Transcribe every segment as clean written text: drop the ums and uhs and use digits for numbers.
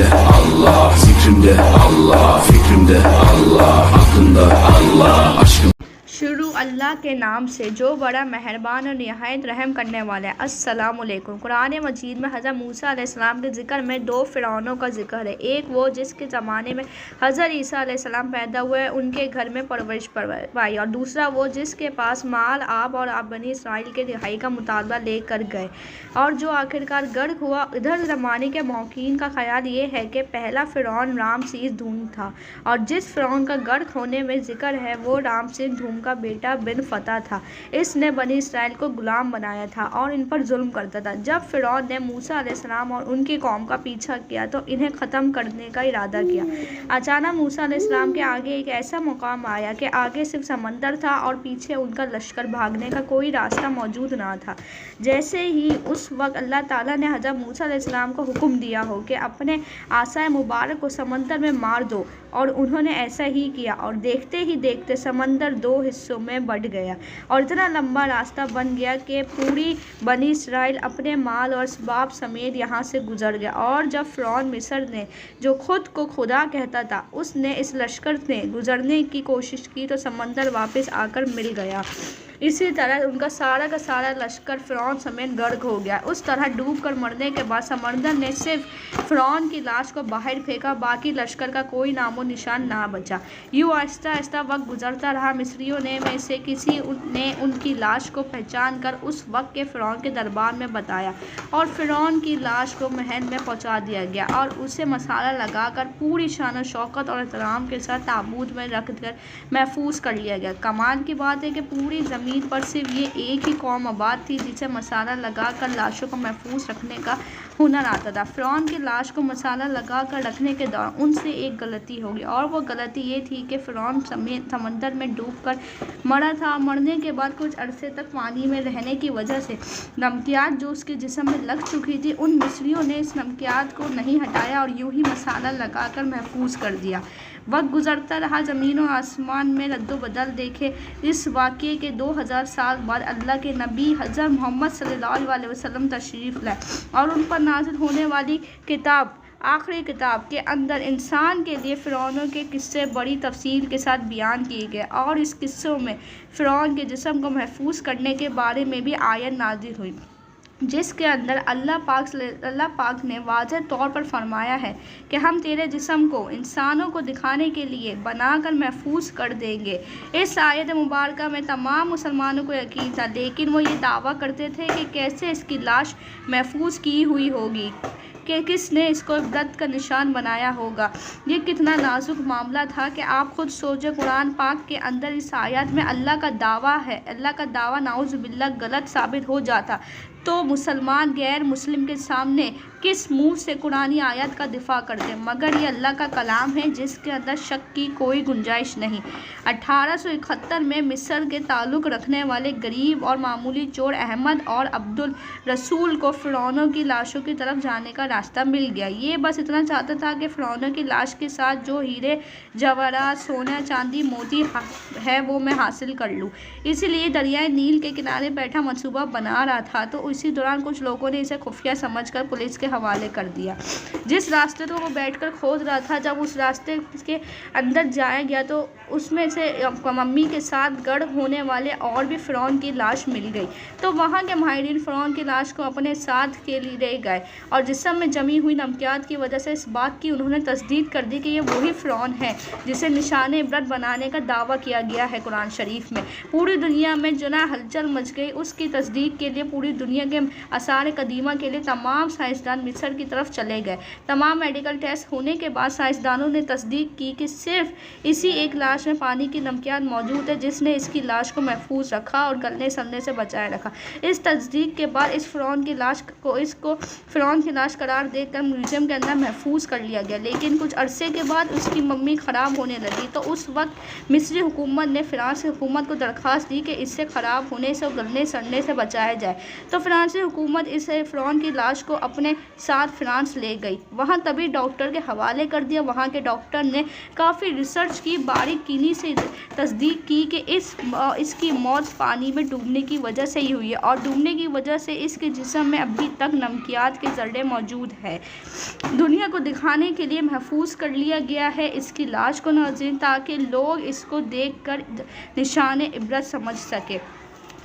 Zikrimde Allah, zikrimde Allah, fikrimde Allah, aklımda Allah, aşkım. शुरू अल्लाह के नाम से जो बड़ा मेहरबान और निहायत रहम करने वाला है। अस्सलाम वालेकुम। कुरान मजीद में हज़रत मूसा अलैहिस्सलाम के ज़िक्र में दो फ़िरौनों का ज़िक्र है। एक वो जिसके ज़माने में हज़रत ईसा अलैहिस्सलाम पैदा हुए, उनके घर में परवरिश पाई, और दूसरा वो जिसके पास माल आब और आप बनी इसराइल के रिहाई का मुतालबा लेकर गए और जो आखिरकार गर्क हुआ। इधर ज़माने के मौकीन का ख्याल ये है कि पहला फ़िरौन रामसीस धूम था, और जिस फ़िरौन का गर्क होने में ज़िक्र है वो रामसीस धूम का बेटा बिन फतह था। इसने बनी इसराइल को गुलाम बनाया था और इन पर जुल्म करता था। जब फ़िरौन ने मूसा अलैहिस्सलाम और उनकी कौम का पीछा किया तो इन्हें ख़त्म करने का इरादा किया। अचानक मूसा अलैहिस्सलाम के आगे एक ऐसा मुकाम आया कि आगे सिर्फ समंदर था और पीछे उनका लश्कर, भागने का कोई रास्ता मौजूद ना था। जैसे ही उस वक्त अल्लाह ताला ने हज़रत मूसा अलैहिस्सलाम को हुक्म दिया हो कि अपने आसाए मुबारक को समंदर में मार दो, और उन्होंने ऐसा ही किया, और देखते ही देखते समंदर दो हिस्सों में बढ़ गया और इतना लंबा रास्ता बन गया कि पूरी बनी इसराइल अपने माल और असबाब समेत यहाँ से गुजर गया। और जब फ़िरौन मिस्र ने, जो खुद को खुदा कहता था, उसने इस लश्कर से गुजरने की कोशिश की तो समंदर वापस आकर मिल गया। इसी तरह उनका सारा का सारा लश्कर फ़िरौन समेत गर्क हो गया। उस तरह डूब कर मरने के बाद समंदर ने सिर्फ फ़िरौन की लाश को बाहर फेंका, बाकी लश्कर का कोई नामो निशान ना बचा। यूँ आहिस्ता आहिस्ता वक्त गुजरता रहा। मिस्रियों ने में से किसी ने उनकी लाश को पहचान कर उस वक्त के फ़िरौन के दरबार में बताया, और फ़िरौन की लाश को महल में पहुँचा दिया गया और उसे मसाला लगाकर पूरी शान शौकत और एहतराम के साथ ताबूत में रख कर महफूज कर लिया गया। कमाल की बात है कि पूरी ज़मीन पर सिर्फ ये एक ही कौम आबाद थी जिसे मसाला लगाकर लाशों को महफूज रखने का हुनर आता था। फ़िरौन की लाश को मसाला लगाकर रखने के दौरान उनसे एक गलती हो गई, और वो गलती ये थी कि फ़िरौन समेत समंदर में डूबकर मरा था। मरने के बाद कुछ अरसे तक पानी में रहने की वजह से नमकियात जो उसके जिस्म में लग चुकी थी, उन मिस्रियों ने इस नमकियात को नहीं हटाया और यूं ही मसाला लगाकर महफूज कर दिया। वक्त गुजरता रहा, ज़मीन और आसमान में रद्दोबदल देखे। इस वाक़ये के 2000 साल बाद अल्लाह के नबी हज़रत मोहम्मद सल्लल्लाहु अलैहि वसल्लम तशरीफ़ लाए, और उन पर नाज़िल होने वाली किताब, आखिरी किताब के अंदर इंसान के लिए फ़िरौनों के किस्से बड़ी तफसील के साथ बयान किए गए, और इस किस्सों में फ़िरौन के जिस्म को महफूज करने के बारे में भी आयत नाज़िल हुई, जिसके अंदर अल्लाह पाक ने वाज़ेह तौर पर फरमाया है कि हम तेरे जिस्म को इंसानों को दिखाने के लिए बनाकर महफूज कर देंगे। इस आयत मुबारक में तमाम मुसलमानों को यकीन था, लेकिन वो ये दावा करते थे कि कैसे इसकी लाश महफूज की हुई होगी, कि किसने इसको इबरत का निशान बनाया होगा। ये कितना नाजुक मामला था कि आप खुद सोचें, कुरान पाक के अंदर इस आयत में अल्लाह का दावा है, अल्लाह का दावा नाउज़ बिल्लाह गलत साबित हो जाता तो मुसलमान गैर मुस्लिम के सामने किस मुंह से कुरानी आयत का दिफा करते, मगर ये अल्लाह का कलाम है जिसके अंदर शक की कोई गुंजाइश नहीं। 1871 में मिस्र के ताल्लुक़ रखने वाले गरीब और मामूली चोर अहमद और अब्दुल रसूल को फ़िरौनों की लाशों की तरफ जाने का रास्ता मिल गया। ये बस इतना चाहता था कि फ़िरौनों की लाश के साथ जो हीरे जवाहरात, सोना, चांदी, मोती है वो मैं हासिल कर लूँ। इसीलिए दरियाए नील के किनारे बैठा मंसूबा बना रहा था, तो इसी दौरान कुछ लोगों ने इसे खुफिया समझकर पुलिस के हवाले कर दिया। जिस रास्ते तो वो बैठकर खोद रहा था, जब उस रास्ते के अंदर जाया गया तो उसमें से मम्मी के साथ गढ़ होने वाले और भी फ़िरौन की लाश मिल गई। तो वहाँ के माहिरीन फ़िरौन की लाश को अपने साथ के लिए ले गए, और जिस्म में जमी हुई नमकियात की वजह से इस बात की उन्होंने तस्दीक कर दी कि ये वही फ़िरौन है जिसे निशान इबरत बनाने का दावा किया गया है कुरान शरीफ में। पूरी दुनिया में जना हलचल मच गई। उसकी तस्दीक के लिए पूरी दुनिया के आसार कदीमा के लिए तमाम साइंसदान मिस्र की तरफ चले गए। तमाम मेडिकल टेस्ट होने के बाद साइंसदानों ने तस्दीक की कि सिर्फ इसी एक लाश में पानी की नमकियात मौजूद है जिसने इसकी लाश को महफूज रखा और गलने सड़ने से बचाए रखा। इस तस्दीक के बाद इस फ़िरौन की लाश को फ़िरौन की लाश करार देकर म्यूज़ियम के अंदर महफूज कर लिया गया। लेकिन कुछ अरसे के बाद उसकी मम्मी ख़राब होने लगी, तो उस वक्त मिस्री हुकूमत ने फ़्रांस हुकूमत को दरख्वास्त दी कि इससे ख़राब होने से और गलने सड़ने से बचाया जाए। तो फ़्रांसी हुकूमत इस फ़िरौन की लाश को अपने ساتھ فرانس لے گئی، وہاں طبی ڈاکٹر کے حوالے کر دیا۔ وہاں کے ڈاکٹر نے کافی ریسرچ کی، باریکی سے تصدیق کی کہ اس کی موت پانی میں ڈوبنے کی وجہ سے ہی ہوئی ہے، اور ڈوبنے کی وجہ سے اس کے جسم میں ابھی تک نمکیات کے ذرے موجود ہیں۔ دنیا کو دکھانے کے لیے محفوظ کر لیا گیا ہے اس کی لاش کو ناظرین، تاکہ لوگ اس کو دیکھ کر نشان عبرت سمجھ سکیں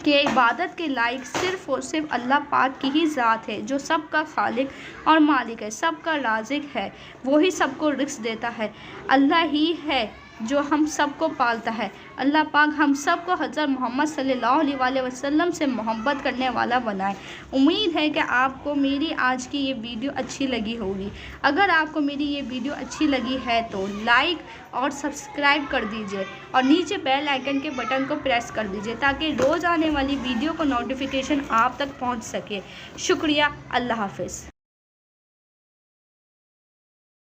کہ عبادت کے لائق صرف اور صرف اللہ پاک کی ہی ذات ہے، جو سب کا خالق اور مالک ہے، سب کا رازق ہے، وہی سب کو رزق دیتا ہے۔ اللہ ہی ہے جو ہم سب کو پالتا ہے۔ اللہ پاک ہم سب کو حضرت محمد صلی اللہ علیہ وسلم سے محبت کرنے والا بنائے۔ امید ہے کہ آپ کو میری آج کی یہ ویڈیو اچھی لگی ہوگی۔ اگر آپ کو میری یہ ویڈیو اچھی لگی ہے تو لائک اور سبسکرائب کر دیجئے، اور نیچے بیل آئیکن کے بٹن کو پریس کر دیجئے تاکہ روز آنے والی ویڈیو کو نوٹیفیکیشن آپ تک پہنچ سکے۔ شکریہ، اللہ حافظ۔